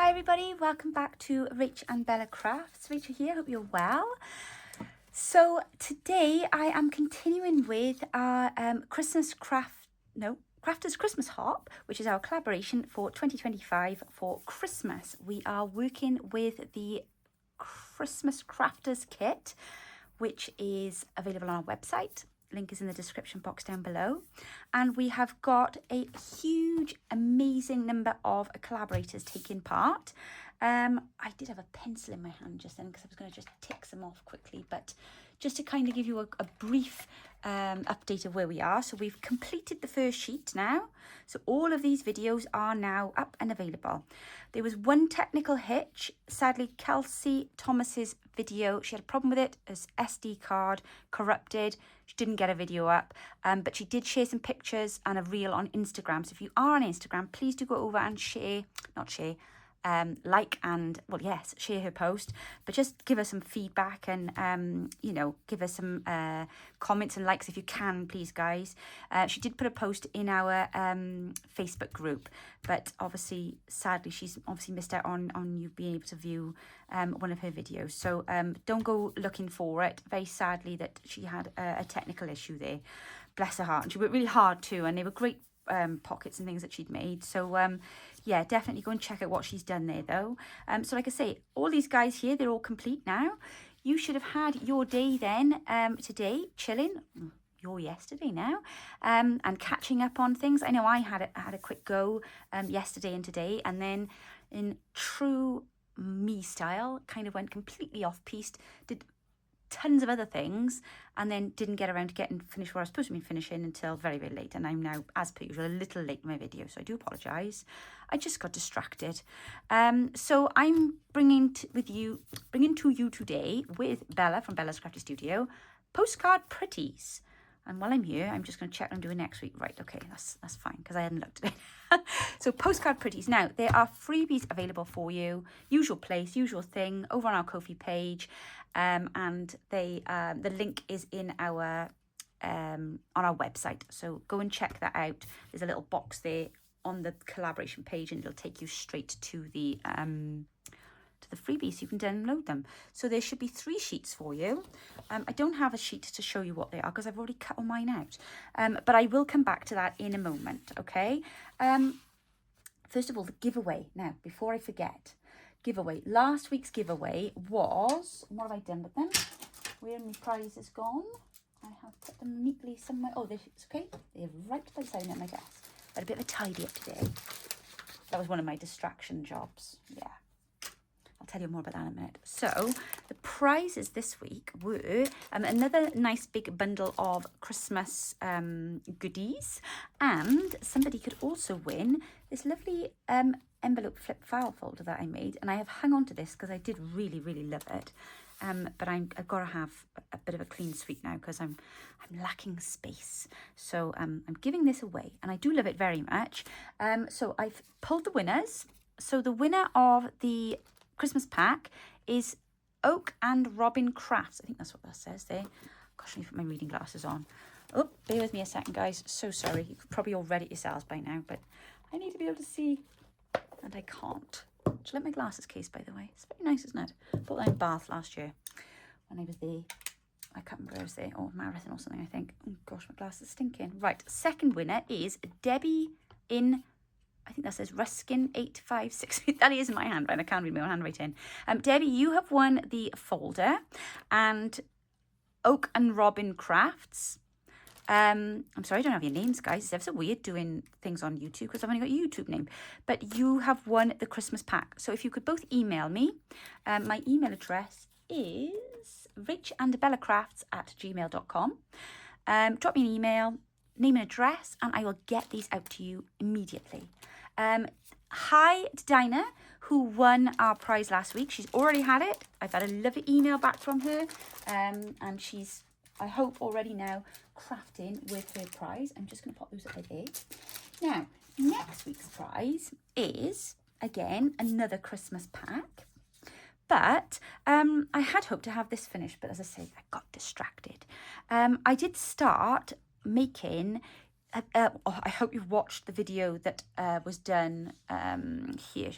Hi everybody, welcome back to Rach and Bella Crafts. Rachel here, hope you're well. So today I am continuing with our Crafters Christmas Hop, which is our collaboration for 2025 for Christmas. We are working with the Christmas Crafters Kit, which is available on our website. Link is in the description box down below. And we have got a huge, amazing number of collaborators taking part. I did have a pencil in my hand just then because I was going to just tick some off quickly, but just to kind of give you a brief update of where we are. So we've completed the first sheet now. So all of these videos are now up and available. There was one technical hitch. Sadly, Kelsey Thomas's video, she had a problem with it. As SD card corrupted. She didn't get a video up, but she did share some pictures and a reel on Instagram. So if you are on Instagram, please do go over and like and, well, yes, share her post, but just give us some feedback and, give us some comments and likes if you can, please, guys. She did put a post in our Facebook group, but obviously, sadly, she's obviously missed out on you being able to view one of her videos. So don't go looking for it. Very sadly that she had a technical issue there. Bless her heart. And she worked really hard too, and they were great pockets and things that she'd made. So yeah, definitely go and check out what she's done there though. So like I say, all these guys here, they're all complete now. You should have had your day then today, chilling, your yesterday now, and catching up on things. I know I had a quick go yesterday and today, and then in true me style, kind of went completely off piste, did tons of other things, and then didn't get around to getting finished what I was supposed to be finishing until very, very late. And I'm now, as per usual, a little late in my video, so I do apologise. I just got distracted. So I'm bringing to you today with Bella from Bella's Crafty Studio, Postcard Pretties. And while I'm here, I'm just going to check what I'm doing next week. Right, okay, that's fine, because I hadn't looked at it. So Postcard Pretties. Now, there are freebies available for you. Usual place, usual thing, over on our Ko-fi page. And the link is in our on our website. So go and check that out. There's a little box there on the collaboration page, and it'll take you straight to the freebies, so you can download them. So there should be 3 sheets for you. I don't have a sheet to show you what they are because I've already cut all mine out. But I will come back to that in a moment, okay? First of all, the giveaway. Now, before I forget, giveaway. Last week's giveaway was, what have I done with them? Where are my prizes gone? I have put them neatly somewhere. Oh, it's okay. They're right beside me at my desk. Had a bit of a tidy up today. That was one of my distraction jobs. Yeah. I'll tell you more about that in a minute. So the prizes this week were another nice big bundle of Christmas goodies, and somebody could also win this lovely envelope flip file folder that I made, and I have hung on to this because I did really, really love it. But I've got to have a bit of a clean sweep now because I'm lacking space. So I'm giving this away, and I do love it very much. So I've pulled the winners. So the winner of the Christmas pack is Oak and Robin Crafts. I think that's what that says there. Gosh, I need to put my reading glasses on. Oh, bear with me a second, guys. So sorry. You could probably all read it yourselves by now, but I need to be able to see, and I can't. Just let my glasses case, by the way. It's very nice, isn't it? Bought that in Bath last year when I was there. I can't remember where I was there, or marathon or something, I think. Oh gosh, my glasses are stinking. Right, second winner is Debbie in, I think that says Ruskin 856. That is in my handwriting. I can't read my own handwriting. Debbie, you have won the folder, and Oak and Robin Crafts. I'm sorry I don't have your names, guys. It's ever so weird doing things on YouTube because I've only got your YouTube name. But you have won the Christmas pack. So if you could both email me. My email address is richandbellacrafts@gmail.com. Drop me an email, name and address, and I will get these out to you immediately. Hi to Dinah, who won our prize last week. She's already had it. I've had a lovely email back from her, and she's, I hope, already now crafting with her prize. I'm just going to pop those up there. Now, next week's prize is, again, another Christmas pack. But I had hoped to have this finished, but as I say, I got distracted. I did start making, I hope you've watched the video that was done here.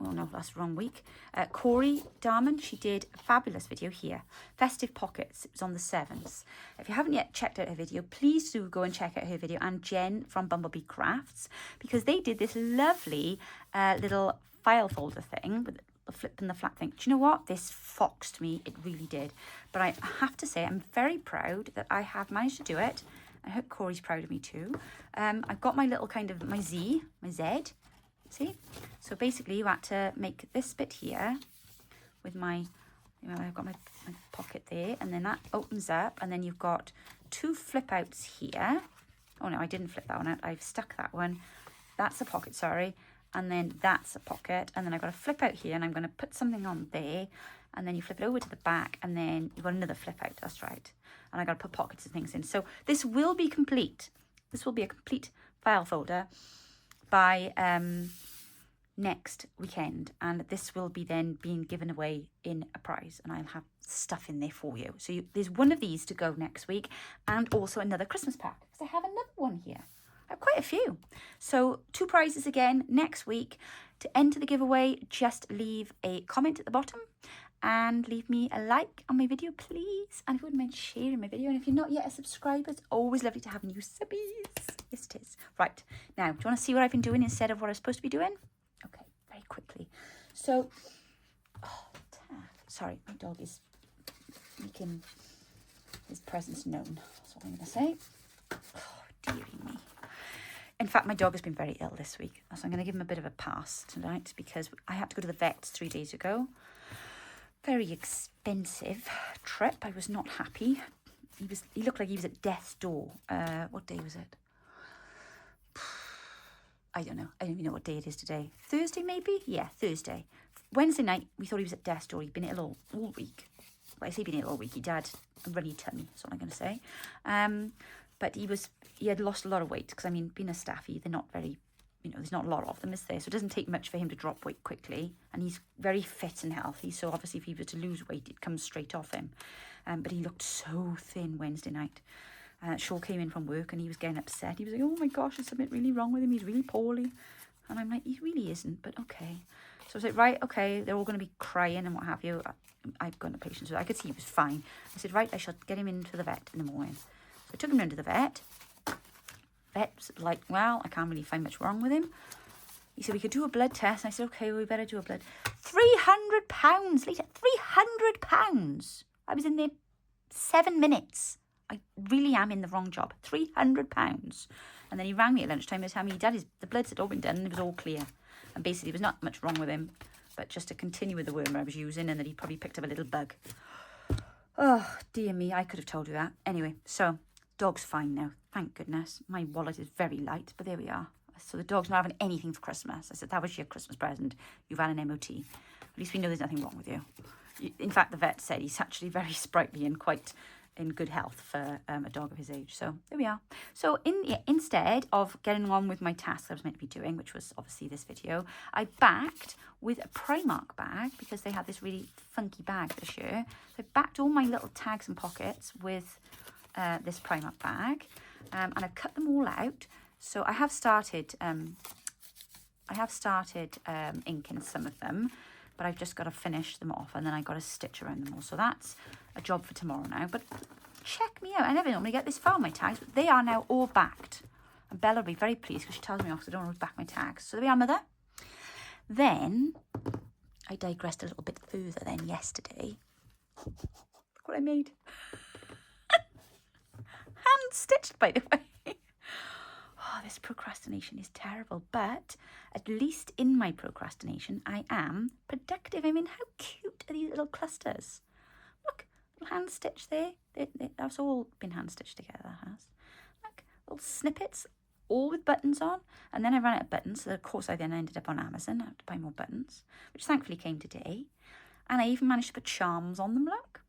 oh no, that's the wrong week. Corey Darman, she did a fabulous video here. Festive Pockets, it was on the 7th. If you haven't yet checked out her video, please do go and check out her video, and Jen from Bumblebee Crafts, because they did this lovely little file folder thing with the flip and the flat thing. Do you know what? This foxed me, it really did. But I have to say, I'm very proud that I have managed to do it. I hope Corey's proud of me too. I've got my little kind of, my Z, see? So basically you had to make this bit here with my, you know, I've got my pocket there, and then that opens up, and then you've got 2 flip outs here. Oh no, I didn't flip that one out. I've stuck that one. That's a pocket, sorry. And then that's a pocket. And then I've got a flip out here, and I'm going to put something on there. And then you flip it over to the back, and then you've got another flip out. That's right. And I got to put pockets and things in. So this will be complete. This will be a complete file folder by next weekend, and this will be then being given away in a prize, and I'll have stuff in there for you. So there's one of these to go next week, and also another Christmas pack, because I have another one here. I have quite a few. So 2 prizes again next week. To enter the giveaway, just leave a comment at the bottom and leave me a like on my video, please. And if you wouldn't mind sharing my video, and if you're not yet a subscriber, it's always lovely to have new subbies. Yes, it is. Right, now, do you want to see what I've been doing instead of what I'm supposed to be doing? Okay, very quickly. So, sorry, my dog is making his presence known. That's what I'm going to say. Oh, dearie me. In fact, my dog has been very ill this week, so I'm going to give him a bit of a pass tonight, because I had to go to the vet 3 days ago. Very expensive trip. I was not happy. He looked like he was at death's door. What day was it? I don't know. I don't even know what day it is today. Thursday, maybe? Yeah, Thursday. Wednesday night, we thought he was at death's door. He'd been ill all week. Well, I say been ill all week. He had a runny tummy, that's what I'm going to say. But he had lost a lot of weight, because, I mean, being a staffy, they're not very, you know, there's not a lot of them, is there? So it doesn't take much for him to drop weight quickly. And he's very fit and healthy. So obviously, if he were to lose weight, it comes straight off him. But he looked so thin Wednesday night. Shaw came in from work, and he was getting upset. He was like, oh my gosh, there's something really wrong with him. He's really poorly. And I'm like, he really isn't, but okay. So I was like, right, okay, they're all going to be crying and what have you. I've got no patience with it. I could see he was fine. I said, right, I shall get him into the vet in the morning. So I took him down to the vet. Vet's like, well, I can't really find much wrong with him. He said, we could do a blood test. And I said, okay, well, we better do a blood. £300, Lisa, £300. I was in there 7 minutes. I really am in the wrong job. £300. And then he rang me at lunchtime to tell me the bloods had all been done and it was all clear. And basically, there was not much wrong with him, but just to continue with the worm I was using, and that he probably picked up a little bug. Oh, dear me, I could have told you that. Anyway, so dog's fine now. Thank goodness. My wallet is very light, but there we are. So the dog's not having anything for Christmas. I said, that was your Christmas present. You've had an MOT. At least we know there's nothing wrong with you. In fact, the vet said he's actually very sprightly and quite in good health for a dog of his age. So there we are. So instead of getting on with my task I was meant to be doing, which was obviously this video, I backed with a Primark bag, because they had this really funky bag this year. So I backed all my little tags and pockets with this Primark bag, and I've cut them all out. So I have started inking some of them, but I've just got to finish them off, and then I got to stitch around them all. So that's a job for tomorrow now. But check me out. I never normally get this far on my tags, but they are now all backed. And Bella will be very pleased, because she tells me off because I don't always back my tags. So there we are, Mother. Then I digressed a little bit further then yesterday. Look what I made. Hand stitched, by the way. Oh, this procrastination is terrible, but at least in my procrastination, I am productive. I mean, how cute are these little clusters? Look, little hand stitch there. That's all been hand stitched together, has. Look, little snippets, all with buttons on. And then I ran out of buttons, so of course I then ended up on Amazon. I had to buy more buttons, which thankfully came today. And I even managed to put charms on them, look.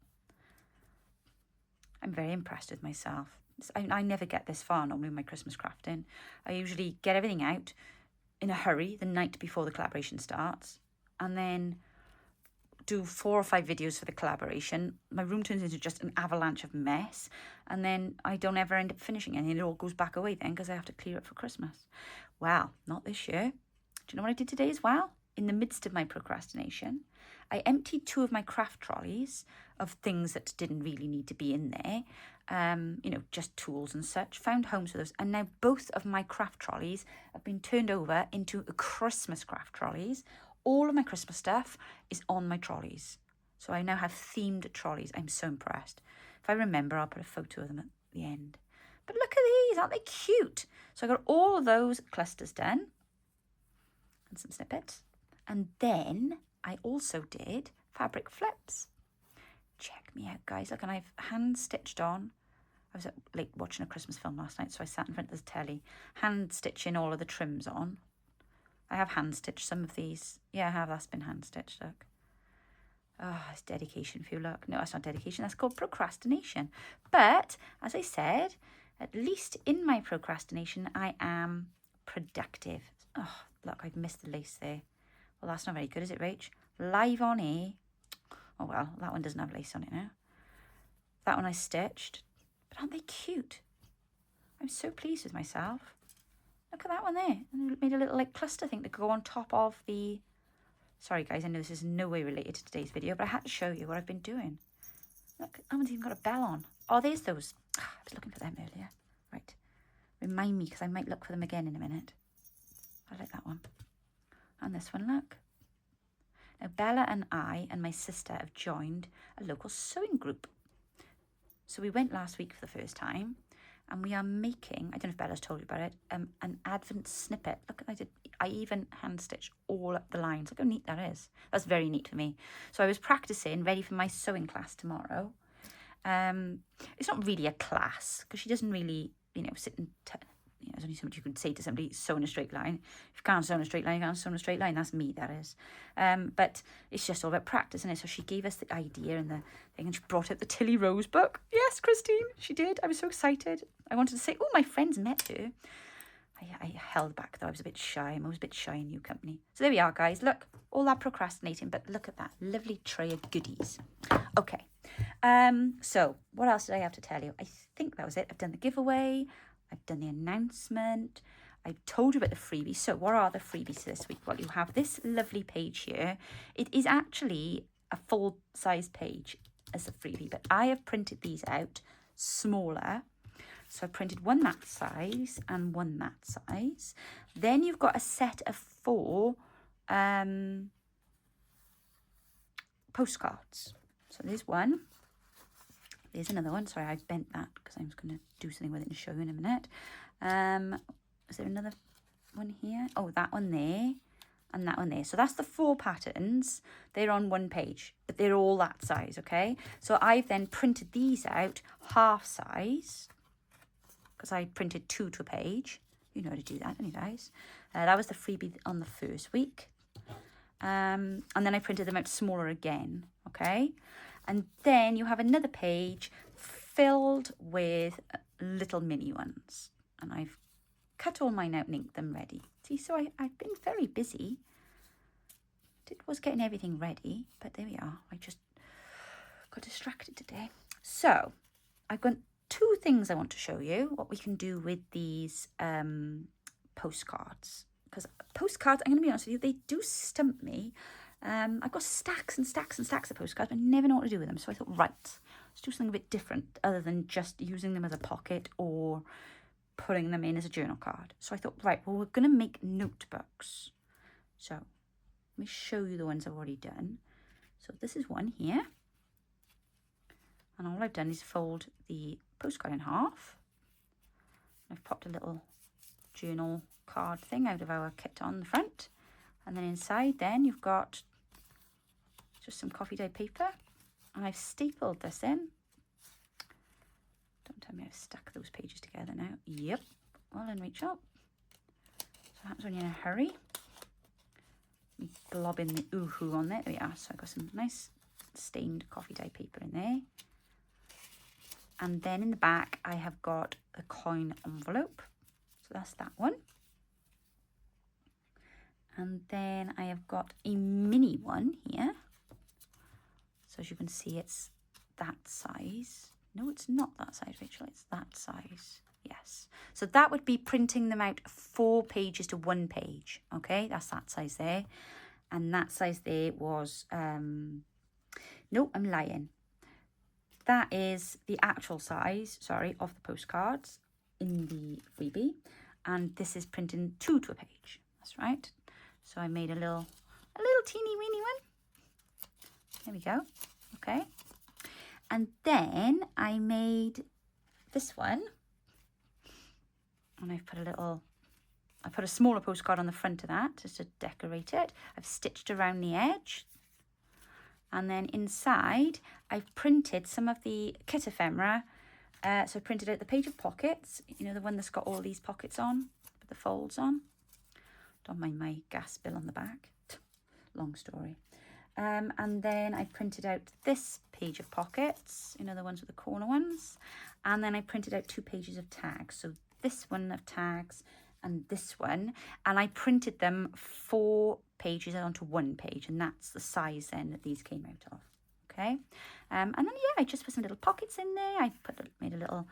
I'm very impressed with myself. I never get this far normally with my Christmas crafting. I usually get everything out in a hurry the night before the collaboration starts, and then do 4 or 5 videos for the collaboration. My room turns into just an avalanche of mess, and then I don't ever end up finishing anything. It all goes back away then, because I have to clear it for Christmas. Well, not this year. Do you know what I did today as well? in the midst of my procrastination, I emptied 2 of my craft trolleys of things that didn't really need to be in there, you know, just tools and such, found homes for those. And now both of my craft trolleys have been turned over into Christmas craft trolleys. All of my Christmas stuff is on my trolleys. So I now have themed trolleys. I'm so impressed. If I remember, I'll put a photo of them at the end. But look at these, aren't they cute? So I got all of those clusters done and some snippets. And then I also did fabric flips. Check me out, guys. Look, and I've hand stitched on. I was late watching a Christmas film last night, so I sat in front of the telly, hand stitching all of the trims on. I have hand stitched some of these. Yeah, I have. That's been hand stitched, look. Oh, it's dedication for you, look. No, that's not dedication. That's called procrastination. But, as I said, at least in my procrastination, I am productive. Oh, look, I've missed the lace there. Well, that's not very good, is it, Rach? Live on air. Oh, well, that one doesn't have lace on it now. That one I stitched. But aren't they cute? I'm so pleased with myself. Look at that one there. I made a little, like, cluster thing to go on top of the... Sorry, guys, I know this is no way related to today's video, but I had to show you what I've been doing. Look, that one's even got a bell on. Oh, there's those. I was looking for them earlier. Right. Remind me, because I might look for them again in a minute. I like that one. And this one, look. Now, Bella and I and my sister have joined a local sewing group. So we went last week for the first time, and we are making, I don't know if Bella's told you about it, an advent snippet. Look, I even hand stitched all up the lines. Look how neat that is. That's very neat for me. So I was practicing, ready for my sewing class tomorrow. It's not really a class, because she doesn't really, you know, sit and, there's only so much you can say to somebody, sew in a straight line. If you can't sew in a straight line, you can't sew in a straight line. That's me, that is. But it's just all about practice, isn't it? So she gave us the idea and the thing, and she brought out the Tilly Rose book. Yes, Christine, she did. I was so excited. I wanted to say, oh, my friends met her. I held back, though. I was a bit shy. I'm always a bit shy in new company. So there we are, guys. Look, all that procrastinating, but look at that lovely tray of goodies. Okay. So what else did I have to tell you? I think that was it. I've done the giveaway. I've done the announcement. I've told you about the freebies. So what are the freebies this week? Well, you have this lovely page here. It is actually a full-size page as a freebie, but I have printed these out smaller. So I printed one that size and one that size. Then you've got a set of 4 postcards. So there's one. There's another one. Sorry, I bent that because I'm going to do something with it and show you in a minute. Is there another one here? Oh, that one there and that one there. So that's the 4 patterns. They're on one page, but they're all that size, okay? So I've then printed these out half size because I printed 2 to a page. You know how to do that, don't you guys? That was the freebie on the first week. And then I printed them out smaller again, okay? And then you have another page filled with little mini ones. And I've cut all mine out and inked them ready. See, so I've been very busy. Was getting everything ready, but there we are. I just got distracted today. So I've got 2 things I want to show you, what we can do with these postcards. Because postcards, I'm going to be honest with you, they do stump me. I've got stacks and stacks and stacks of postcards, but I never know what to do with them. So I thought, right, let's do something a bit different other than just using them as a pocket or putting them in as a journal card. So I thought, right, well, we're going to make notebooks. So let me show you the ones I've already done. So this is one here. And all I've done is fold the postcard in half. I've popped a little journal card thing out of our kit on the front. And then inside then you've got just some coffee dye paper. And I've stapled this in. Don't tell me I've stuck those pages together now. Yep. Well done, Rachel. So that happens when you're in a hurry. Blobbing the oohoo on there. There we are. So I've got some nice stained coffee dye paper in there. And then in the back I have got a coin envelope. So that's that one. And then I have got a mini one here. So as you can see, it's that size. No, it's not that size, Rachel. It's that size. Yes. So that would be printing them out 4 pages to 1 page. Okay, that's that size there. And that size there was, no, I'm lying. That is the actual size, sorry, of the postcards in the freebie. And this is printing 2 to a page. That's right. So I made a little teeny weeny one. There we go. Okay. And then I made this one. And I've put I put a smaller postcard on the front of that just to decorate it. I've stitched around the edge. And then inside, I've printed some of the kit ephemera. So I printed out the page of pockets, you know, the one that's got all these pockets on, with the folds on. Don't mind my gas bill on the back. Long story. And then I printed out this page of pockets, you know, the ones with the corner ones. And then I printed out 2 pages of tags. So this one of tags and this one. And I printed them 4 pages onto 1 page. And that's the size then that these came out of. Okay. And then, yeah, I just put some little pockets in there. I made a little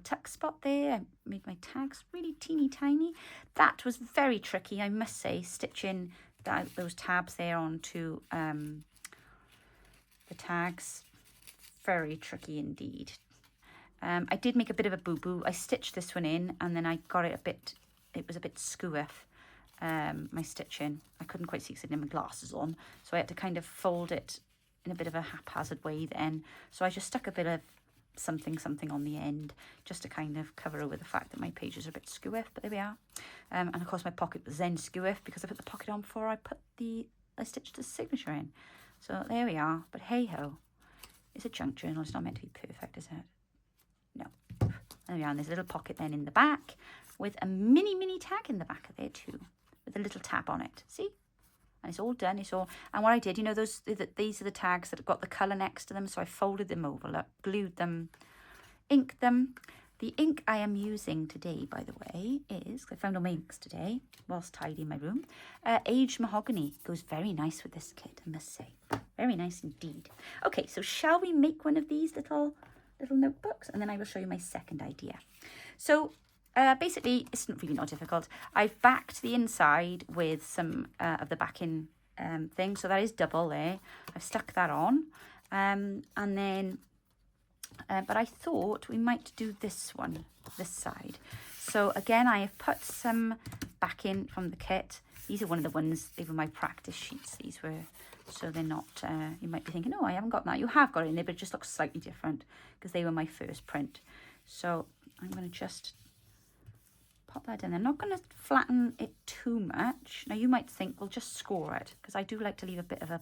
tuck spot there. I made my tags really teeny tiny. That was very tricky, I must say, stitching those tabs there onto the tags. Very tricky indeed. I did make a bit of a boo-boo. I stitched this one in and then I got it it was a bit skew-off, my stitching. I couldn't quite see because I didn't have my glasses on. So I had to kind of fold it in a bit of a haphazard way then. So I just stuck a bit of something on the end just to kind of cover over the fact that my pages are a bit skew-off, but there we are. And of course my pocket was then skew-off because I put the pocket on before I stitched the signature in. So there we are, but hey ho, it's a junk journal, it's not meant to be perfect, is it? No. There we are, and there's a little pocket then in the back with a mini tag in the back of there too, with a little tab on it, see? And it's all done, and what I did, you know, these are the tags that have got the colour next to them, so I folded them over, look, glued them, inked them. The ink I am using today, by the way, is, I found all my inks today, whilst tidying my room, aged mahogany. Goes very nice with this kit, I must say. Very nice indeed. Okay, so shall we make one of these little notebooks? And then I will show you my second idea. So, basically, it's really not difficult. I've backed the inside with some of the backing thing. So that is double there. I've stuck that on. And then, but I thought we might do this one, this side. So again, I have put some backing from the kit. These are one of the ones, they were my practice sheets, these were. So they're not, you might be thinking, oh, I haven't got that. You have got it in there, but it just looks slightly different because they were my first print. So I'm going to just pop that in. I'm not going to flatten it too much. Now you might think, well, just score it, because I do like to leave a bit of a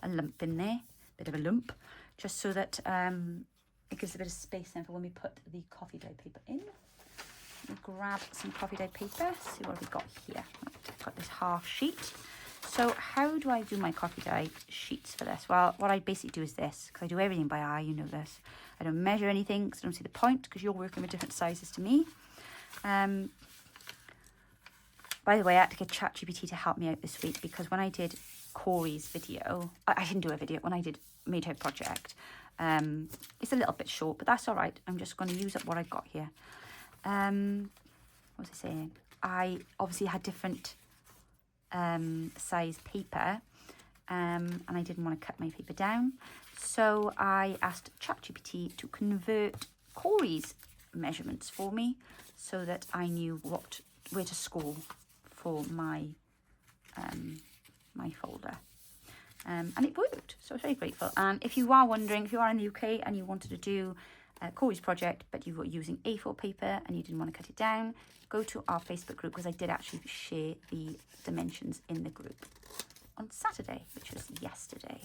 lump in there, bit of a lump, just so that it gives a bit of space then for when we put the coffee dye paper in. Let me grab some coffee dye paper, see what we've got here. I've got this half sheet. So how do I do my coffee dye sheets for this? Well, what I basically do is this, because I do everything by eye, you know this. I don't measure anything because I don't see the point, because you're working with different sizes to me. By the way, I had to get ChatGPT to help me out this week, because when I did Corey's video, I didn't do a video, when I did Made Her Project, it's a little bit short, but that's all right. I'm just going to use up what I've got here. What was I saying? I obviously had different size paper, and I didn't want to cut my paper down, so I asked ChatGPT to convert Corey's measurements for me so that I knew where to score for my my folder, and it worked, so I was very grateful. And if you are wondering, if you are in the UK and you wanted to do Corey's project but you were using A4 paper and you didn't want to cut it down, go to our Facebook group, because I did actually share the dimensions in the group on Saturday, which was yesterday.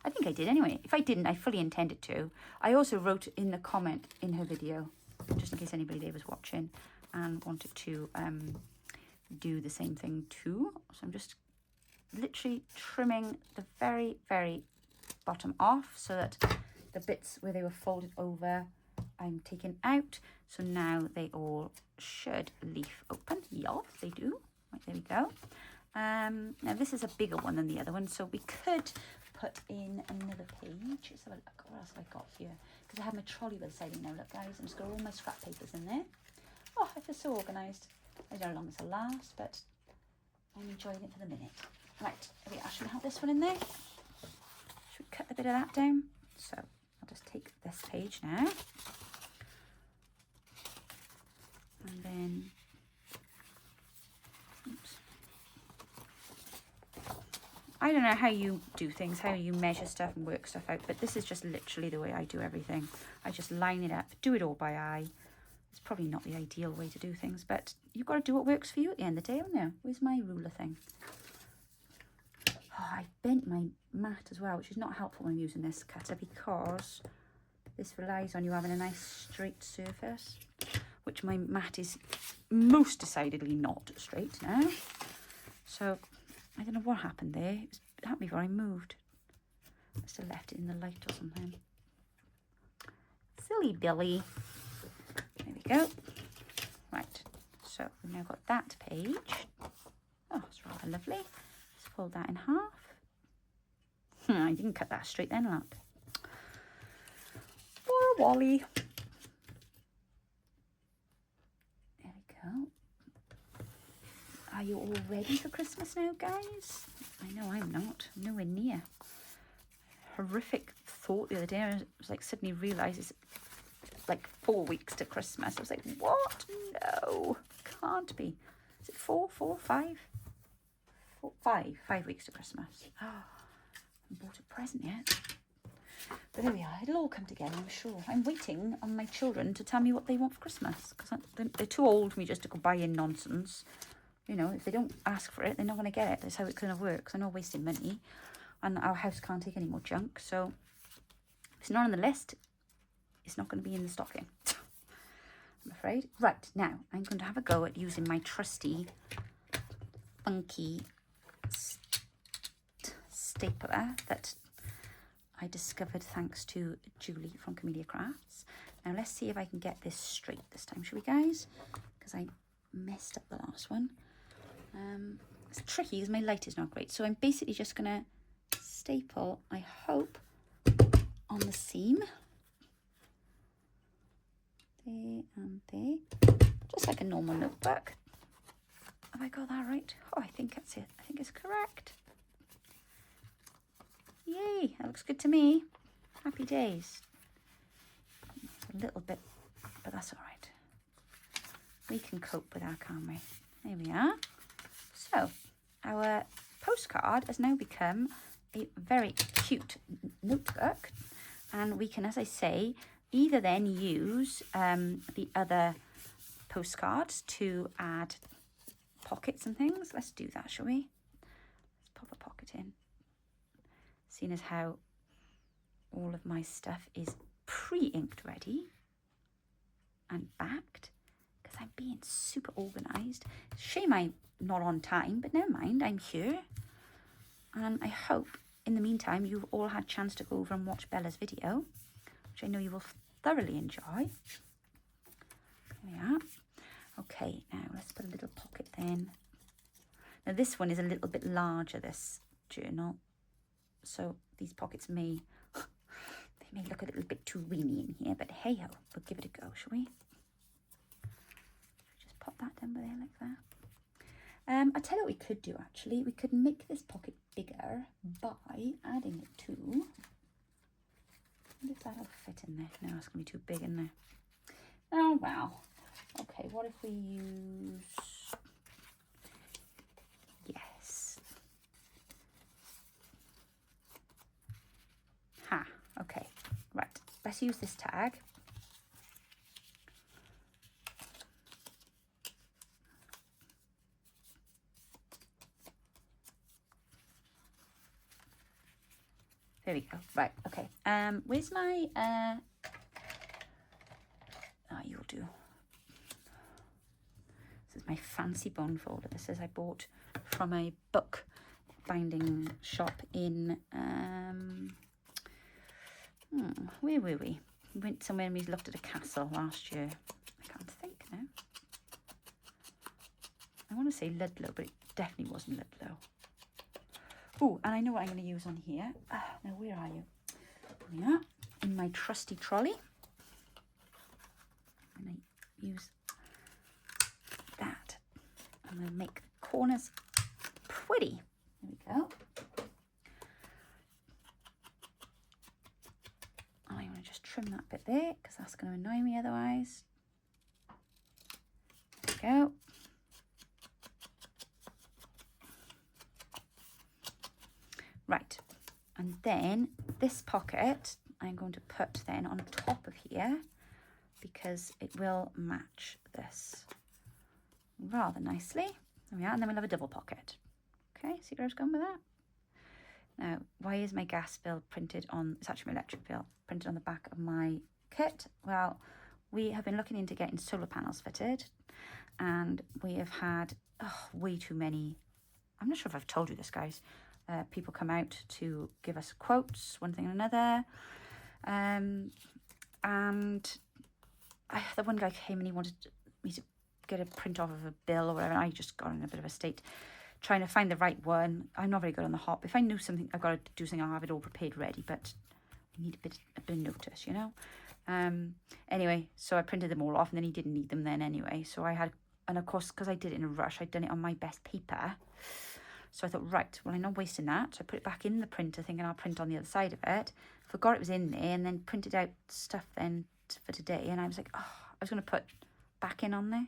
I think I did anyway. If I didn't, I fully intended to. I also wrote in the comment in her video, just in case anybody there was watching and wanted to do the same thing too. So I'm just literally trimming the very, very bottom off so that the bits where they were folded over I'm taking out. So now they all should leaf open. Yes, they do. Right, there we go. Now this is a bigger one than the other one, so we could put in another page. Let's have a look. What else have I got here? Because I have my trolley by the side now. Look, guys, I'm just got all my scrap papers in there. Oh, I feel so organised. I don't know how long this will last, but I'm enjoying it for the minute. Right, I should have this one in there. Should we cut a bit of that down? So I'll just take this page now. And then, oops. I don't know how you do things, how you measure stuff and work stuff out, but this is just literally the way I do everything. I just line it up, do it all by eye. It's probably not the ideal way to do things, but you've got to do what works for you at the end of the day, haven't you? Where's my ruler thing? Oh, I bent my mat as well, which is not helpful when I'm using this cutter because this relies on you having a nice straight surface, which my mat is most decidedly not straight now. So I don't know what happened there. It happened before I moved. I must have left it in the light or something. Silly Billy. There we go. Right, so we've now got that page. Oh, it's rather lovely. Let's fold that in half. I didn't cut that straight then, look. Poor Wally. There we go. Are you all ready for Christmas now, guys? I know I'm not. Nowhere near. Horrific thought the other day. I was like, suddenly realised it's like 4 weeks to Christmas. I was like, what? No, can't be. Is it 4, 5? 5 weeks to Christmas. Oh, I haven't bought a present yet. But there we are. It'll all come together, I'm sure. I'm waiting on my children to tell me what they want for Christmas because they're too old for me just to go buy in nonsense. You know, if they don't ask for it, they're not going to get it. That's how it's going to work. So I'm not wasting money. And our house can't take any more junk. So if it's not on the list, it's not going to be in the stocking. I'm afraid. Right, now I'm going to have a go at using my trusty, funky stapler that I discovered thanks to Julie from Camellia Crafts. Now let's see if I can get this straight this time, shall we, guys? Because I messed up the last one. It's tricky because my light is not great. So I'm basically just going to staple, I hope, on the seam. There and there. Just like a normal notebook. Have I got that right? Oh, I think that's it. I think it's correct. Yay, that looks good to me. Happy days. A little bit, but that's all right. We can cope with that, can't we? There we are. So, our postcard has now become a very cute notebook. And we can, as I say, either then use the other postcards to add pockets and things. Let's do that, shall we? Let's pop a pocket in. Seeing as how all of my stuff is pre-inked ready and backed, because I'm being super organised. Shame I'm not on time, but never mind, I'm here. And I hope in the meantime you've all had a chance to go over and watch Bella's video, which I know you will thoroughly enjoy. There we are. Okay, now let's put a little pocket then. Now this one is a little bit larger, this journal, so these pockets may look a little bit too weeny in here, but hey ho, we'll give it a go, shall we? Just pop that down there like that. I'll tell you what we could do actually. We could make this pocket bigger by adding it to, I wonder if that'll fit in there. No, it's going to be too big in there. Oh, well. Okay, what if we use, yes. Ha, okay, right. Let's use this tag. There we go. Right, okay. Where's my, you'll do. This is my fancy bond folder. This says I bought from a book binding shop in, where were we? We went somewhere and we looked at a castle last year. I can't think now. I want to say Ludlow, but it definitely wasn't Ludlow. Oh, and I know what I'm going to use on here. Now, where are you? Yeah, in my trusty trolley. I'm going to use that. I'm going to make the corners pretty. There we go. I'm going to just trim that bit there because that's going to annoy me otherwise. There we go. Right, and then this pocket I'm going to put then on top of here because it will match this rather nicely. There we are, and then we'll have a double pocket. Okay, see where I was going with that? Now, why is my gas bill printed on, it's actually my electric bill, printed on the back of my kit? Well, we have been looking into getting solar panels fitted, and we have had way too many, I'm not sure if I've told you this, guys, people come out to give us quotes, one thing or another, and the one guy came and he wanted me to get a print off of a bill or whatever, and I just got in a bit of a state trying to find the right one. I'm not very good on the hop. If I knew something, I've got to do something, I'll have it all prepared ready, but I need a bit of notice, you know. Anyway, so I printed them all off, and then he didn't need them then anyway. So I had, and of course, because I did it in a rush, I'd done it on my best paper. So I thought, right, well, I'm not wasting that. So I put it back in the printer thinking I'll print on the other side of it. Forgot it was in there, and then printed out stuff then for today. And I was like, oh, I was going to put backing on there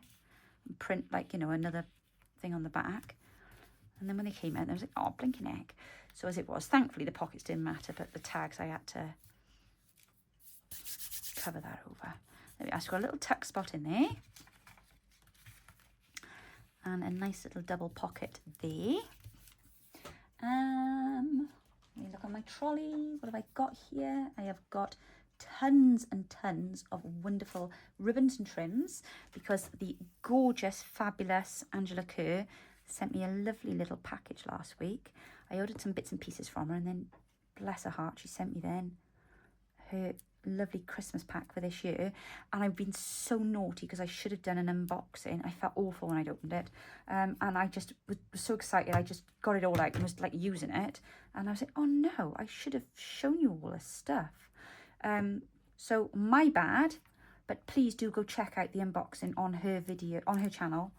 and print, like, you know, another thing on the back. And then when they came out, I was like, oh, blinking heck. So as it was, thankfully the pockets didn't matter, but the tags I had to cover that over. There we are. So got a little tuck spot in there. And a nice little double pocket there. Let me look on my trolley. What have I got here? I have got tons and tons of wonderful ribbons and trims because the gorgeous, fabulous Angela Kerr sent me a lovely little package last week. I ordered some bits and pieces from her, and then, bless her heart, she sent me then her lovely Christmas pack for this year. And I've been so naughty because I should have done an unboxing. I felt awful when I'd opened it, and I just was so excited. I just got it all out and was like using it, and I was like, oh no, I should have shown you all this stuff. So my bad, but please do go check out the unboxing on her video, on her channel.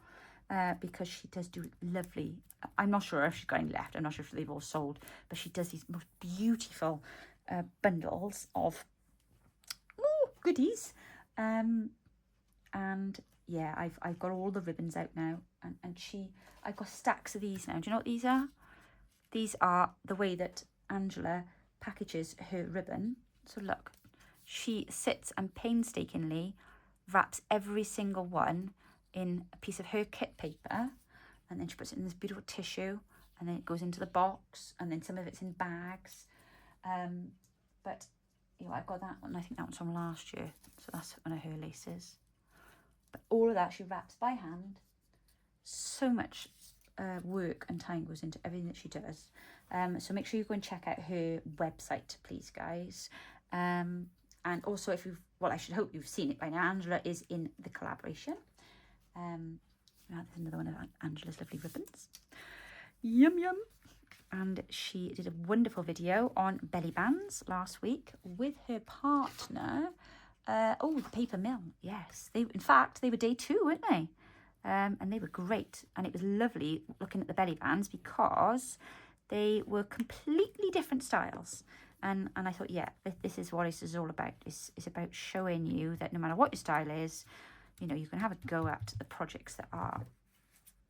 Because she does do lovely, I'm not sure if she's got any left, I'm not sure if they've all sold, but she does these most beautiful bundles of goodies. And yeah, I've got all the ribbons out now, and I've got stacks of these now. Do you know what these are? These are the way that Angela packages her ribbon. So look, she sits and painstakingly wraps every single one in a piece of her kit paper, and then she puts it in this beautiful tissue, and then it goes into the box, and then some of it's in bags. But you know, I've got that one. I think that one's from last year, so that's one of her laces. But all of that she wraps by hand. So much work and time goes into everything that she does. So make sure you go and check out her website, please, guys. And also, if you've, well, I should hope you've seen it by now. Angela is in the collaboration. There's another one of Angela's lovely ribbons. Yum yum. And she did a wonderful video on belly bands last week with her partner. The paper mill. Yes, in fact they were day 2, weren't they? And they were great, and it was lovely looking at the belly bands because they were completely different styles. And I thought, yeah, this is what this is all about. It's about showing you that no matter what your style is, you know, you can have a go at the projects that are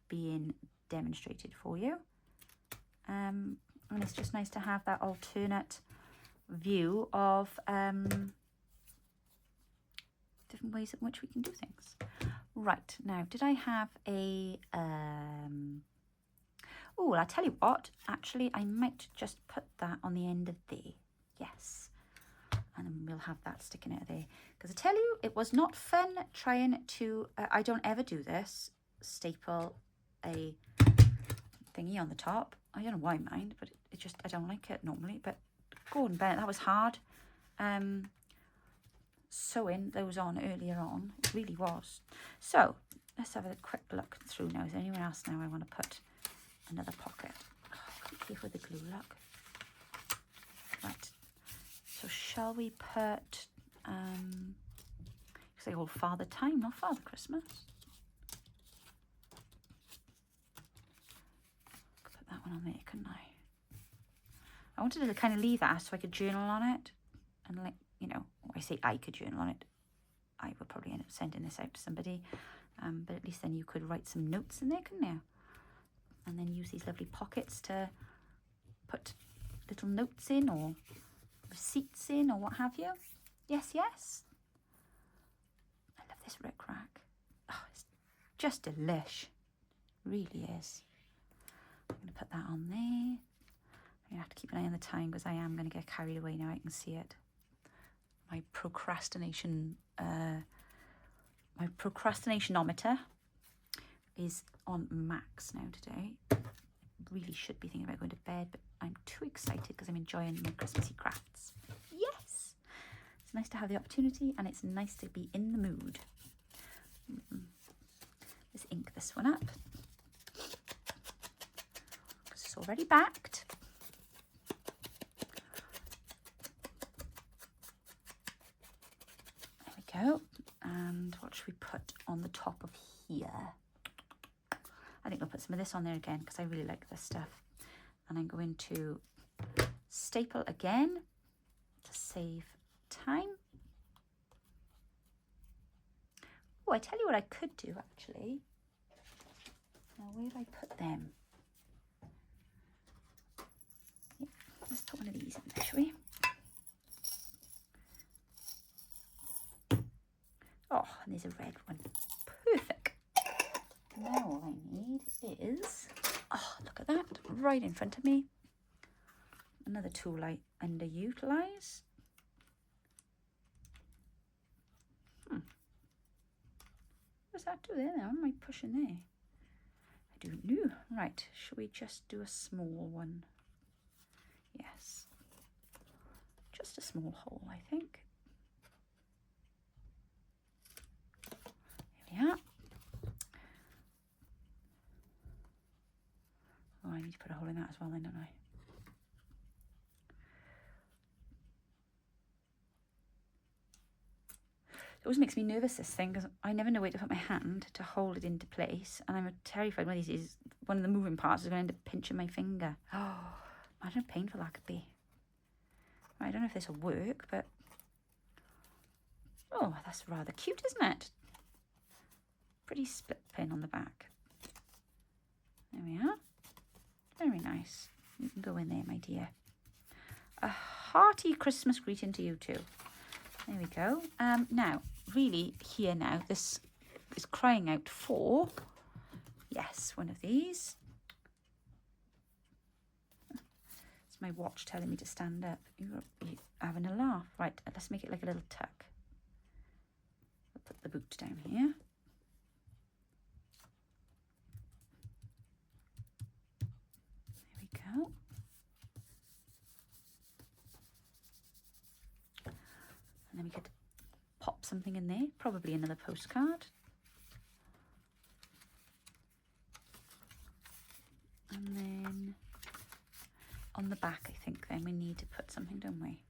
being demonstrated for you. And it's just nice to have that alternate view of different ways in which we can do things. Right, now, did I have a... Oh, I'll tell you what, actually, I might just put that on the end of there. Yes. And then we'll have that sticking out there. Because I tell you, it was not fun trying to, I don't ever do this, staple a thingy on the top. I don't know why, mind, but it just, I don't like it normally. But Gordon Bennett, that was hard. Sewing those on earlier on, it really was. So, let's have a quick look through now. Is there anyone else now I want to put another pocket? Oh, be careful with the glue, look. Right. So shall we put, say all Father Time, not Father Christmas. Put that one one on there, couldn't I? I wanted to kind of leave that so I could journal on it. And like, you know, I say I could journal on it. I would probably end up sending this out to somebody. But at least then you could write some notes in there, couldn't you? And then use these lovely pockets to put little notes in or receipts in or what have you. Yes, yes. I love this rickrack. Oh, it's just delish. Really is. I'm going to put that on there. I'm going to have to keep an eye on the time because I am going to get carried away now. I can see it. My procrastinationometer is on max now today. Really should be thinking about going to bed, but I'm too excited because I'm enjoying my Christmassy crafts. Yes! It's nice to have the opportunity and it's nice to be in the mood. Let's ink this one up. Because it's already backed. There we go. And what should we put on the top of here? I think I'll put some of this on there again because I really like this stuff. And I'm going to staple again to save time. Oh, I tell you what I could do actually. Now, where do I put them? Yeah, let's put one of these in there, shall we? Oh, and there's a red one. Perfect. Now all I need is, oh, look at that, right in front of me. Another tool I underutilise. What's that do there? What am I pushing there? I don't know. Right, shall we just do a small one? Yes. Just a small hole, I think. There we are. Oh, I need to put a hole in that as well then, don't I? It always makes me nervous, this thing, because I never know where to put my hand to hold it into place. And I'm terrified one of these is one of the moving parts is going to end up pinching my finger. Oh, imagine how painful that could be. Right, I don't know if this will work, but... Oh, that's rather cute, isn't it? Pretty split pin on the back. There we are. Very nice. You can go in there, my dear. A hearty Christmas greeting to you too. There we go. Now, really here now, this is crying out for, yes, one of these. It's my watch telling me to stand up. You're having a laugh. Right, let's make it like a little tuck. I'll put the boot down here. Go. And then we could pop something in there, probably another postcard. And then on the back, I think then we need to put something, don't we?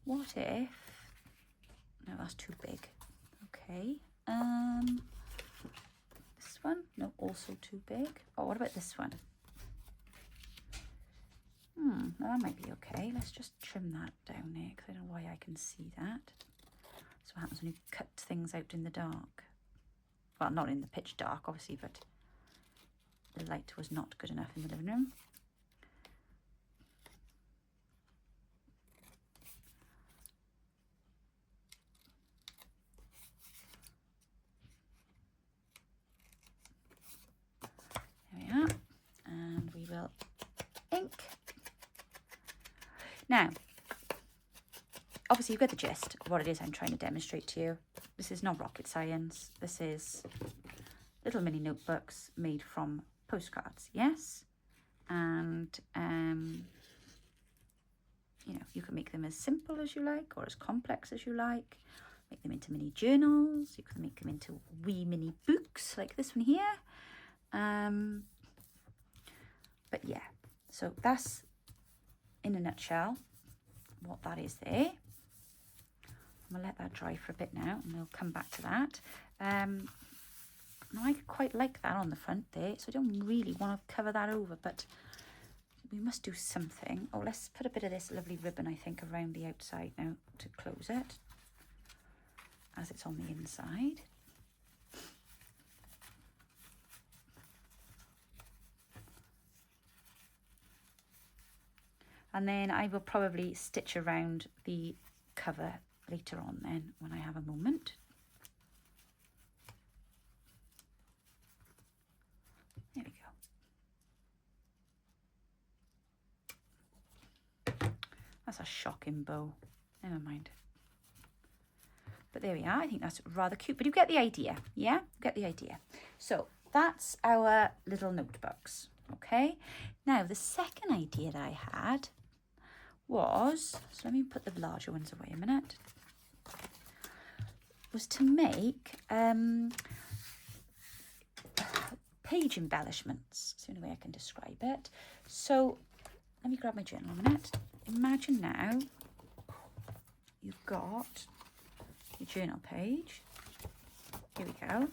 What if, no, that's too big. Okay. This one, no, also too big. Oh, what about this one? That might be okay. Let's just trim that down there because I don't know why I can see that. So what happens when you cut things out in the dark? Well, not in the pitch dark, obviously, but the light was not good enough in the living room. There we are. And we will ink. Now, obviously you've got the gist of what it is I'm trying to demonstrate to you. This is not rocket science. This is little mini notebooks made from postcards, yes? And, you know, you can make them as simple as you like or as complex as you like. Make them into mini journals. You can make them into wee mini books like this one here. But yeah, so that's in a nutshell what that is there. I'm gonna let that dry for a bit now and we'll come back to that. Now, I quite like that on the front there, so I don't really want to cover that over, but we must do something. Oh, let's put a bit of this lovely ribbon, I think, around the outside now to close it, as it's on the inside. And then I will probably stitch around the cover later on then, when I have a moment. There we go. That's a shocking bow. Never mind. But there we are. I think that's rather cute. But you get the idea, yeah? You get the idea. So that's our little notebooks, okay? Now, the second idea that I had was, so let me put the larger ones away a minute, was to make page embellishments. It's the only way I can describe it. So let me grab my journal a minute. Imagine now you've got your journal page. Here we go.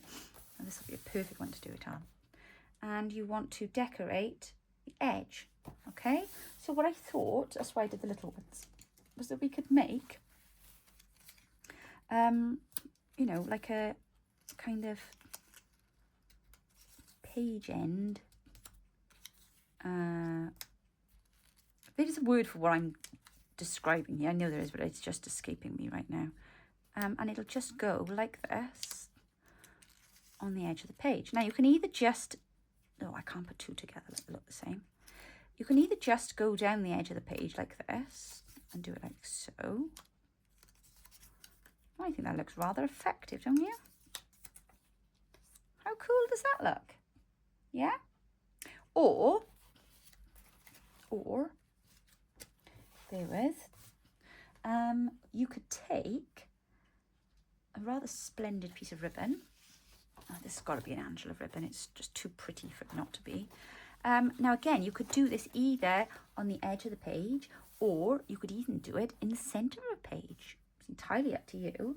And this will be a perfect one to do it on. And you want to decorate the edge. Okay, so what I thought, that's why I did the little ones, was that we could make, you know, like a kind of page end. There's a word for what I'm describing here. I know there is, but it's just escaping me right now. And it'll just go like this on the edge of the page. Now you can either just, oh, I can't put two together that look the same. You can either just go down the edge of the page like this and do it like so. I think that looks rather effective, don't you? How cool does that look? Yeah? Or, bear with, you could take a rather splendid piece of ribbon. Oh, this has got to be an Angela ribbon. It's just too pretty for it not to be. Now again, you could do this either on the edge of the page, or you could even do it in the center of a page. It's entirely up to you.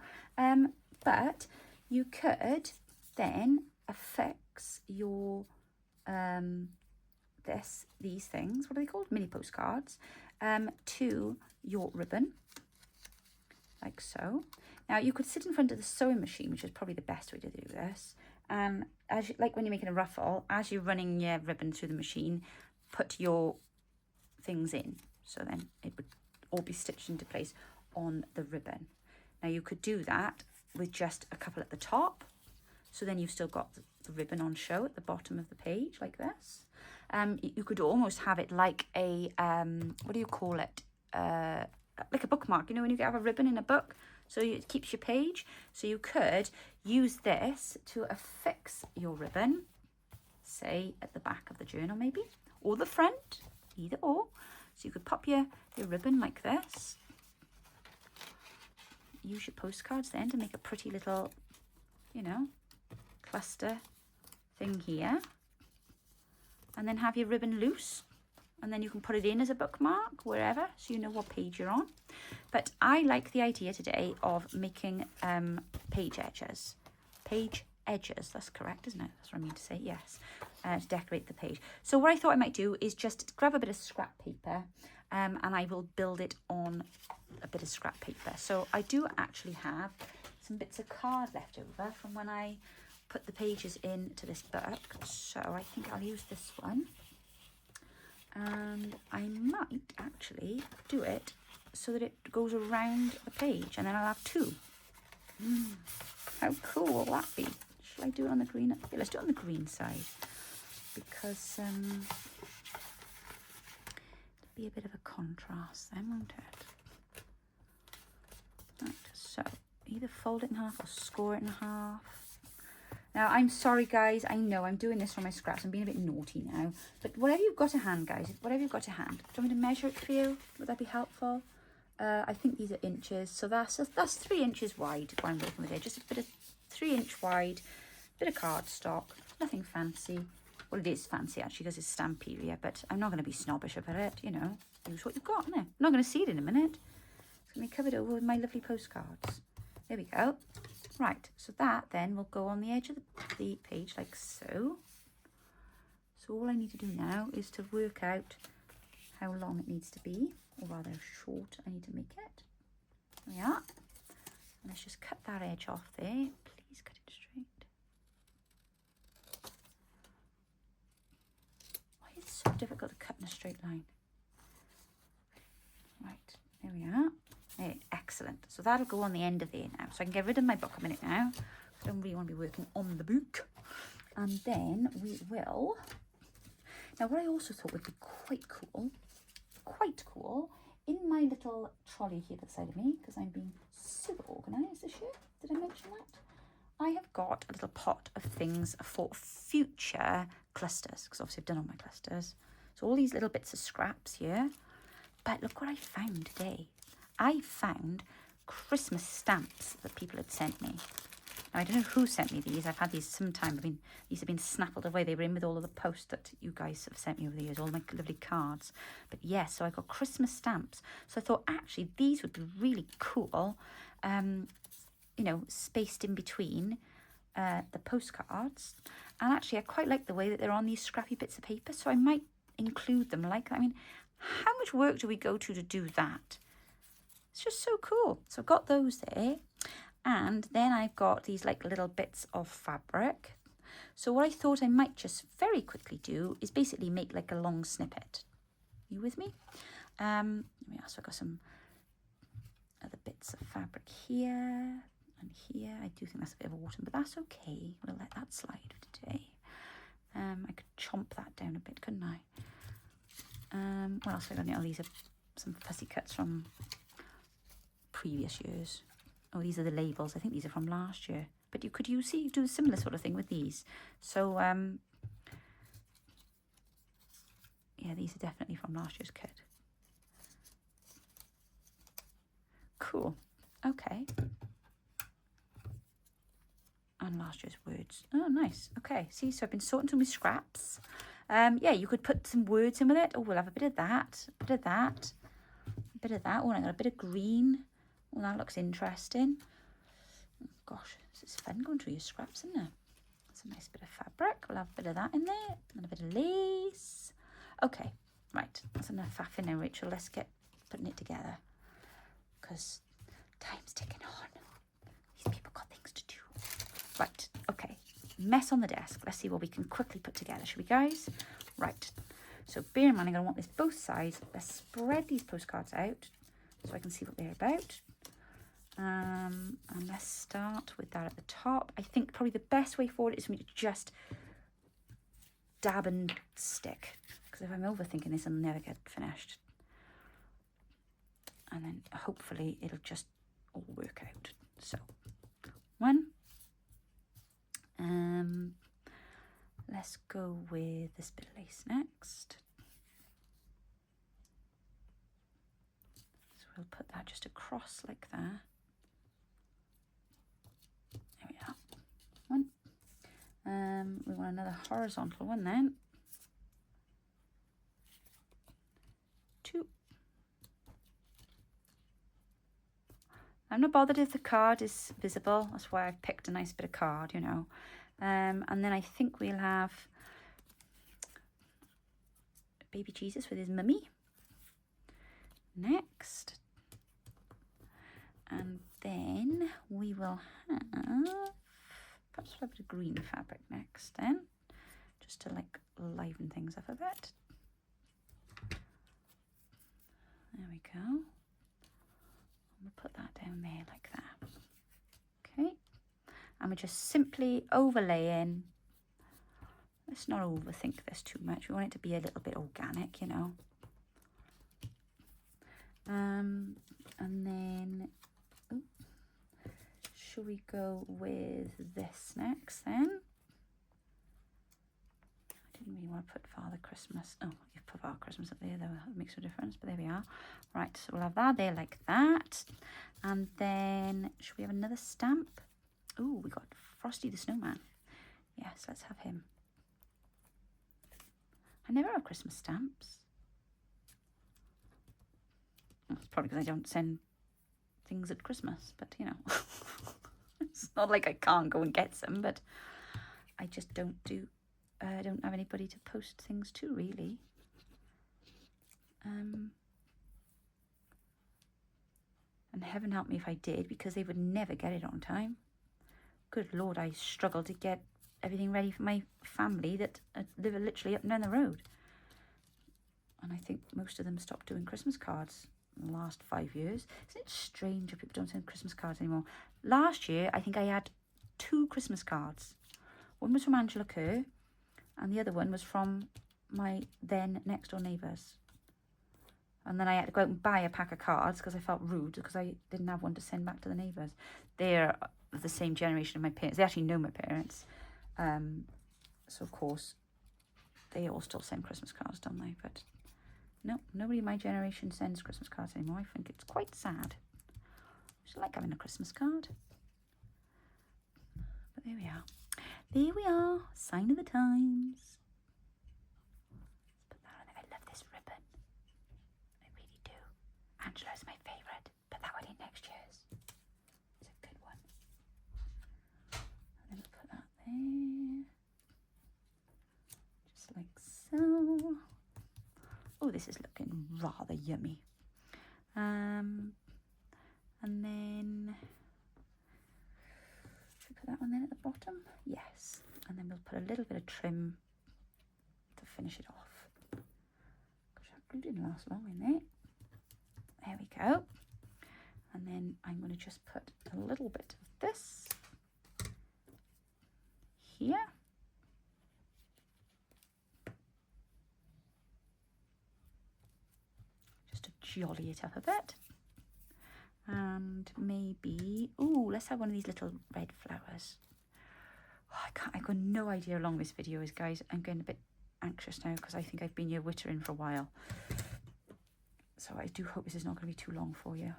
But you could then affix your these things, what are they called? Mini postcards, to your ribbon, like so. Now you could sit in front of the sewing machine, which is probably the best way to do this. And as you, like when you're making a ruffle, as you're running your ribbon through the machine, put your things in. So then it would all be stitched into place on the ribbon. Now you could do that with just a couple at the top. So then you've still got the ribbon on show at the bottom of the page like this. You could almost have it like a, what do you call it? Like a bookmark, you know, when you have a ribbon in a book. So it keeps your page. So you could use this to affix your ribbon, say at the back of the journal maybe, or the front, either or. So you could pop your ribbon like this. Use your postcards then to make a pretty little, you know, cluster thing here. And then have your ribbon loose. And then you can put it in as a bookmark wherever, so you know what page you're on. But I like the idea today of making page edges. Page edges, that's correct, isn't it? That's what I mean to say, yes. To decorate the page. So what I thought I might do is just grab a bit of scrap paper and I will build it on a bit of scrap paper. So I do actually have some bits of card left over from when I put the pages into this book. So I think I'll use this one. And I might actually do it so that it goes around the page, and then I'll have two. How cool will that be? Shall I do it on the green? Okay, let's do it on the green side, because it'll be a bit of a contrast then, won't it? Right, so either fold it in half or score it in half. Now, I'm sorry, guys. I know I'm doing this from my scraps. I'm being a bit naughty now. But whatever you've got to hand, guys, whatever you've got to hand. Do you want me to measure it for you? Would that be helpful? I think these are inches. So that's 3 inches wide, what I'm working with here. Just a bit of 3-inch wide, bit of cardstock. Nothing fancy. Well, it is fancy, actually, because it's Stamperia. But I'm not going to be snobbish about it, you know. Use what you've got, no. I'm not going to see it in a minute. It's going to be covered over with my lovely postcards. There we go. Right, so that then will go on the edge of the page like so. So all I need to do now is to work out how long it needs to be, or rather how short I need to make it. There we are. And let's just cut that edge off there. Please cut it straight. Why is it so difficult to cut in a straight line? Right, there we are. There, excellent. So that'll go on the end of there now. So I can get rid of my book a minute now. I don't really want to be working on the book. And then we will... Now, what I also thought would be quite cool, in my little trolley here beside of me, because I'm being super organised this year. Did I mention that? I have got a little pot of things for future clusters, because obviously I've done all my clusters. So all these little bits of scraps here. But look what I found today. I found Christmas stamps that people had sent me. Now, I don't know who sent me these. I've had these some time. These have been snapped away. They were in with all of the posts that you guys have sent me over the years, all my lovely cards. But yes, so I got Christmas stamps. So I thought, actually, these would be really cool, you know, spaced in between the postcards. And actually, I quite like the way that they're on these scrappy bits of paper. So I might include them like that. I mean, how much work do we go to do that? It's just so cool. So I've got those there. And then I've got these like little bits of fabric. So what I thought I might just very quickly do is basically make like a long snippet. You with me? Yeah, so I've got some other bits of fabric here and here. I do think that's a bit of autumn, but that's okay. We'll let that slide for today. I could chomp that down a bit, couldn't I? What else have I got? Oh, these are some fussy cuts from previous years. Oh, these are the labels. I think these are from last year. But you could do a similar sort of thing with these. So, yeah, these are definitely from last year's kit. Cool. Okay. And last year's words. Oh, nice. Okay. See, so I've been sorting through my scraps. Yeah, you could put some words in with it. Oh, we'll have a bit of that, a bit of that, a bit of that. Oh, and I got a bit of green. Oh, that looks interesting. Oh, gosh, this is fun going through your scraps, isn't it? That's a nice bit of fabric. We'll have a bit of that in there. And a bit of lace. Okay, right. That's enough faff in there, Rachel. Let's get putting it together. Because time's ticking on. These people got things to do. Right, okay. Mess on the desk. Let's see what we can quickly put together, shall we, guys? Right. So bear in mind, I'm going to want this both sides. Let's spread these postcards out so I can see what they're about. And let's start with that at the top. I think probably the best way forward is for me to just dab and stick. Because if I'm overthinking this, I'll never get finished. And then hopefully it'll just all work out. So, one. Let's go with this bit of lace next. So we'll put that just across like that. There we are. One. We want another horizontal one then. Two. I'm not bothered if the card is visible. That's why I've picked a nice bit of card, you know. And then I think we'll have baby Jesus with his mummy next. And then we will have, perhaps we'll have a bit of green fabric next then, just to like liven things up a bit. There we go. We'll put that down there like that. Okay. And we're just simply overlaying. Let's not overthink this too much. We want it to be a little bit organic, you know. And then, shall we go with this next then? I didn't really want to put Father Christmas. Oh, you put Father Christmas up there, though. It makes a difference, but there we are. Right, so we'll have that there like that. And then, should we have another stamp? Oh, we got Frosty the Snowman. Yes, let's have him. I never have Christmas stamps. Well, it's probably because I don't send things at Christmas, but you know. It's not like I can't go and get some, but I just don't have anybody to post things to, really. And heaven help me if I did, because they would never get it on time. Good Lord, I struggle to get everything ready for my family that live literally up and down the road. And I think most of them stopped doing Christmas cards in the last 5 years. Isn't it strange that people don't send Christmas cards anymore? Last year, I think I had 2 Christmas cards. One was from Angela Kerr, and the other one was from my then next door neighbours. And then I had to go out and buy a pack of cards because I felt rude because I didn't have one to send back to the neighbours. They're of the same generation of my parents. They actually know my parents. So, of course, they all still send Christmas cards, don't they? But no, nobody in my generation sends Christmas cards anymore. I think it's quite sad. I just like having a Christmas card. But there we are. There we are. Sign of the times. Let's put that on there. I love this ribbon. I really do. Angela's my favourite. Put that one in next year's. It's a good one. And then we'll put that there. Just like so. Oh, this is looking rather yummy. And then should we put that one then at the bottom? Yes. And then we'll put a little bit of trim to finish it off. Gosh, that glue didn't last long in there. There we go. And then I'm going to just put a little bit of this here. Just to jolly it up a bit. And maybe, ooh, let's have one of these little red flowers. Oh, I've got no idea how long this video is, guys. I'm getting a bit anxious now because I think I've been here wittering for a while. So I do hope this is not going to be too long for you.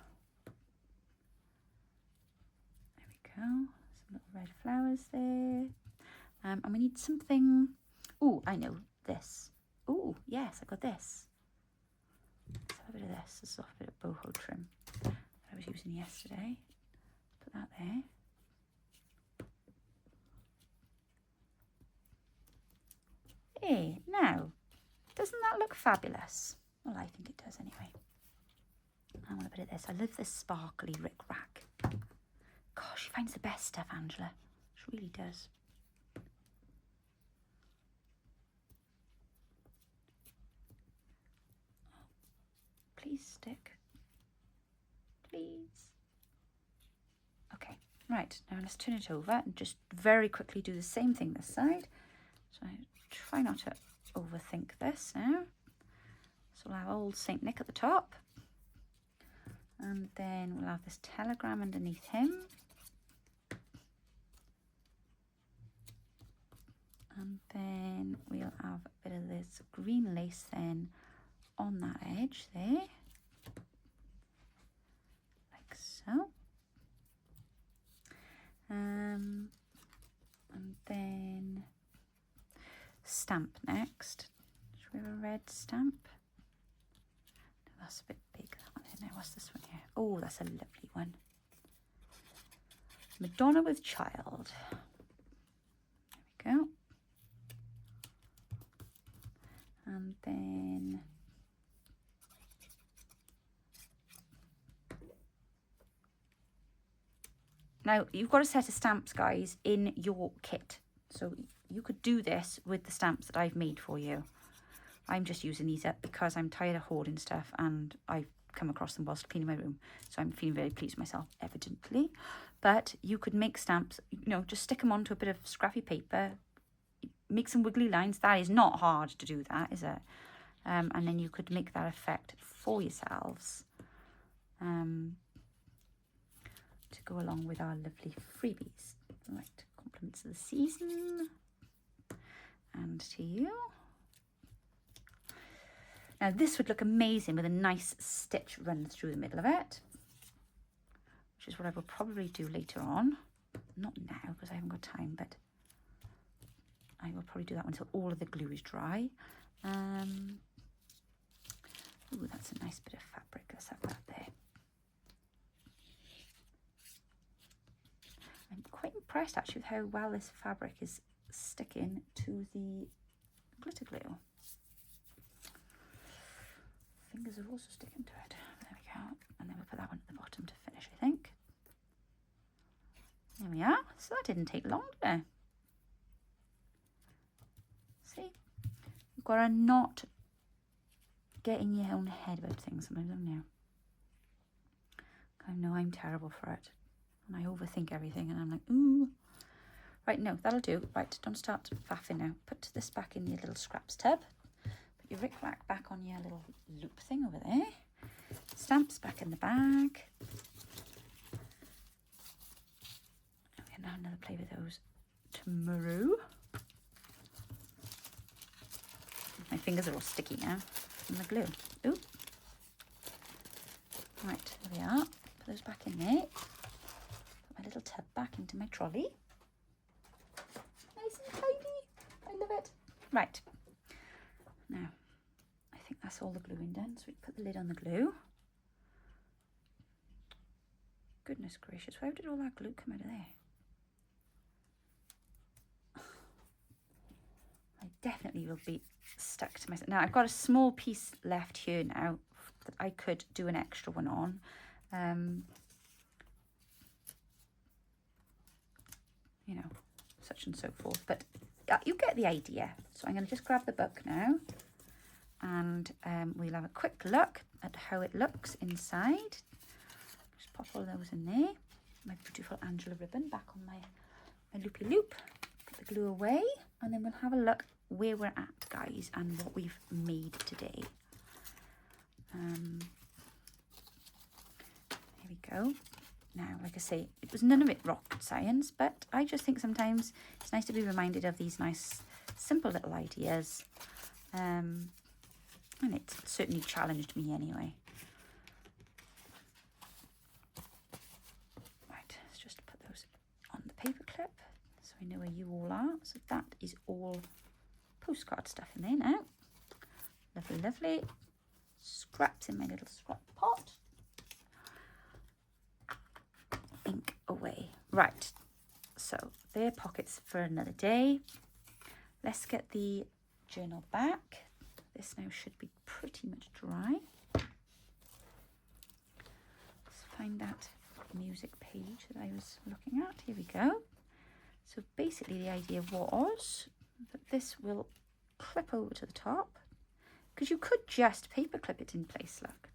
There we go. Some little red flowers there. And we need something. Ooh, I know this. Ooh, yes, I got this. Let's have a bit of this. This is off a bit of boho trim that I was using yesterday. Put that there. Hey, now, doesn't that look fabulous? Well, I think it does anyway. I want a bit of this. I love this sparkly rick-rack. Gosh, she finds the best stuff, Angela. She really does. Please stick. Please. Okay, right. Now let's turn it over and just very quickly do the same thing this side. So I try not to overthink this now. So we'll have old Saint Nick at the top. And then we'll have this telegram underneath him. And then we'll have a bit of this green lace then on that edge there. Like so. And then stamp next. Should we have a red stamp? No, that's a bit big, that one there. Now, what's this one here? Oh, that's a lovely one. Madonna with Child. There we go. And then now you've got a set of stamps, guys, in your kit. So you could do this with the stamps that I've made for you. I'm just using these up because I'm tired of hoarding stuff and I've come across them whilst cleaning my room. So I'm feeling very pleased with myself, evidently. But you could make stamps, you know, just stick them onto a bit of scrappy paper, make some wiggly lines. That is not hard to do that, is it? And then you could make that effect for yourselves to go along with our lovely freebies. Right, compliments of the season. And to you. Now this would look amazing with a nice stitch run through the middle of it, which is what I will probably do later on. Not now because I haven't got time, but I will probably do that until all of the glue is dry. Ooh, that's a nice bit of fabric. Let's have that there. I'm impressed actually with how well this fabric is sticking to the glitter glue. Fingers are also sticking to it. There we go. And then we'll put that one at the bottom to finish, I think. There we are. So that didn't take long, did it? See? You've got to not get in your own head about things sometimes, haven't you? I know I'm terrible for it. And I overthink everything and I'm like, ooh. Right, no, that'll do. Right, don't start faffing now. Put this back in your little scraps tub. Put your rick-rack back on your little loop thing over there. Stamps back in the bag. We can have another play with those tomorrow. My fingers are all sticky now from the glue. Ooh. Right, there we are. Put those back in there. Put my little tub back into my trolley. Nice and tidy. I love it. Right. Now, I think that's all the gluing done. So we put the lid on the glue. Goodness gracious, where did all that glue come out of there? I definitely will be stuck to myself. Now, I've got a small piece left here now that I could do an extra one on. You know, such and so forth. But you get the idea. So I'm going to just grab the book now. And we'll have a quick look at how it looks inside. Just pop all those in there. My beautiful Angela ribbon back on my loopy loop. Put the glue away. And then we'll have a look where we're at, guys, and what we've made today. Here we go. Now, like I say, it was none of it rocket science, but I just think sometimes it's nice to be reminded of these nice, simple little ideas. And it certainly challenged me anyway. Right, let's just put those on the paper clip so I know where you all are. So that is all postcard stuff in there now. Lovely, lovely. Scraps in my little scrap pot. Ink away. Right, so they're pockets for another day. Let's get the journal back. This now should be pretty much dry. Let's find that music page that I was looking at. Here we go. So basically the idea was that this will clip over to the top, because you could just paper clip it in place, look.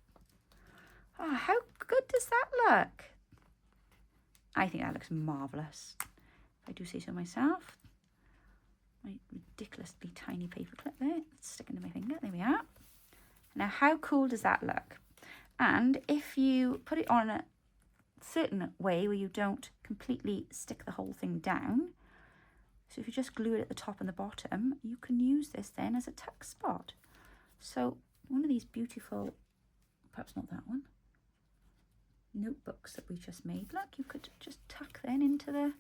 Oh, how good does that look? I think that looks marvellous, if I do say so myself. My ridiculously tiny paper clip there, it's sticking to my finger, there we are. Now how cool does that look? And if you put it on a certain way where you don't completely stick the whole thing down, so if you just glue it at the top and the bottom, you can use this then as a tuck spot. So one of these beautiful, perhaps not that one, notebooks that we just made, look, you could just tuck then into the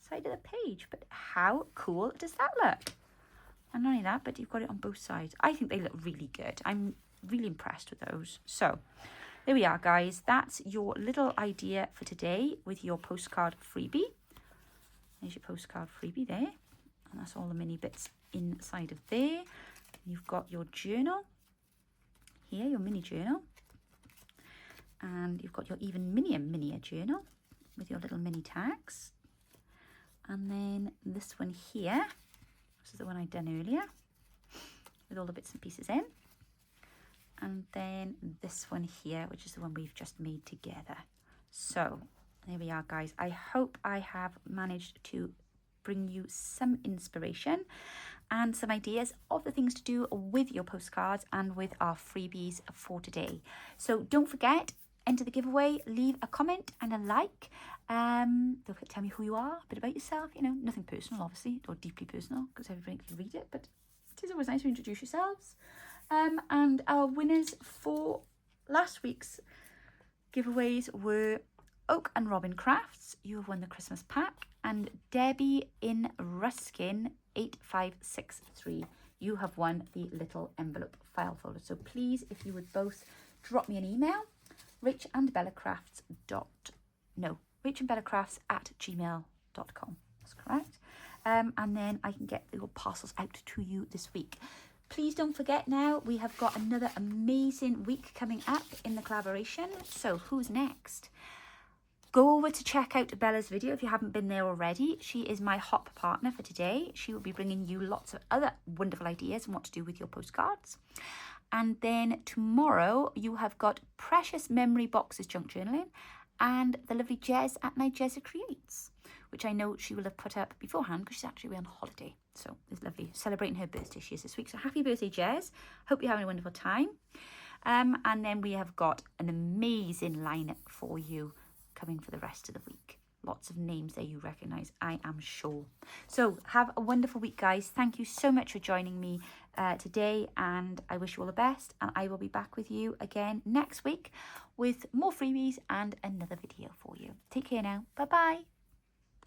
side of the page. But how cool does that look? And not only that, but you've got it on both sides. I think they look really good. I'm really impressed with those. So there we are, guys. That's your little idea for today with your postcard freebie. There's your postcard freebie there. And that's all the mini bits inside of there. You've got your journal here, your mini journal. And you've got your even minier journal with your little mini tags. And then this one here, this is the one I'd done earlier, with all the bits and pieces in. And then this one here, which is the one we've just made together. So there we are, guys. I hope I have managed to bring you some inspiration and some ideas of the things to do with your postcards and with our freebies for today. So don't forget, enter the giveaway, leave a comment and a like. Don't forget to tell me who you are, a bit about yourself, you know, nothing personal obviously, or deeply personal, because everybody can read it, but it is always nice to introduce yourselves. And our winners for last week's giveaways were Oak and Robin Crafts, you have won the Christmas pack, and Debbie in Ruskin 8563, you have won the little envelope file folder. So please, if you would both drop me an email, rachandbellacrafts@gmail.com. useyourscraps.com. That's correct. And then I can get your parcels out to you this week. Please don't forget now, we have got another amazing week coming up in the collaboration. So who's next? Go over to check out Bella's video if you haven't been there already. She is my hop partner for today. She will be bringing you lots of other wonderful ideas on what to do with your postcards. And then tomorrow you have got Precious Memory Boxes Junk Journaling and the lovely Jez at My Jezza Creates, which I know she will have put up beforehand because she's actually on holiday. So it's lovely, celebrating her birthday she is this week. So happy birthday, Jez. Hope you're having a wonderful time. And then we have got an amazing lineup for you coming for the rest of the week. Lots of names there you recognise, I am sure. So have a wonderful week, guys. Thank you so much for joining me today, and I wish you all the best, and I will be back with you again next week with more freebies and another video for you. Take care now. Bye bye.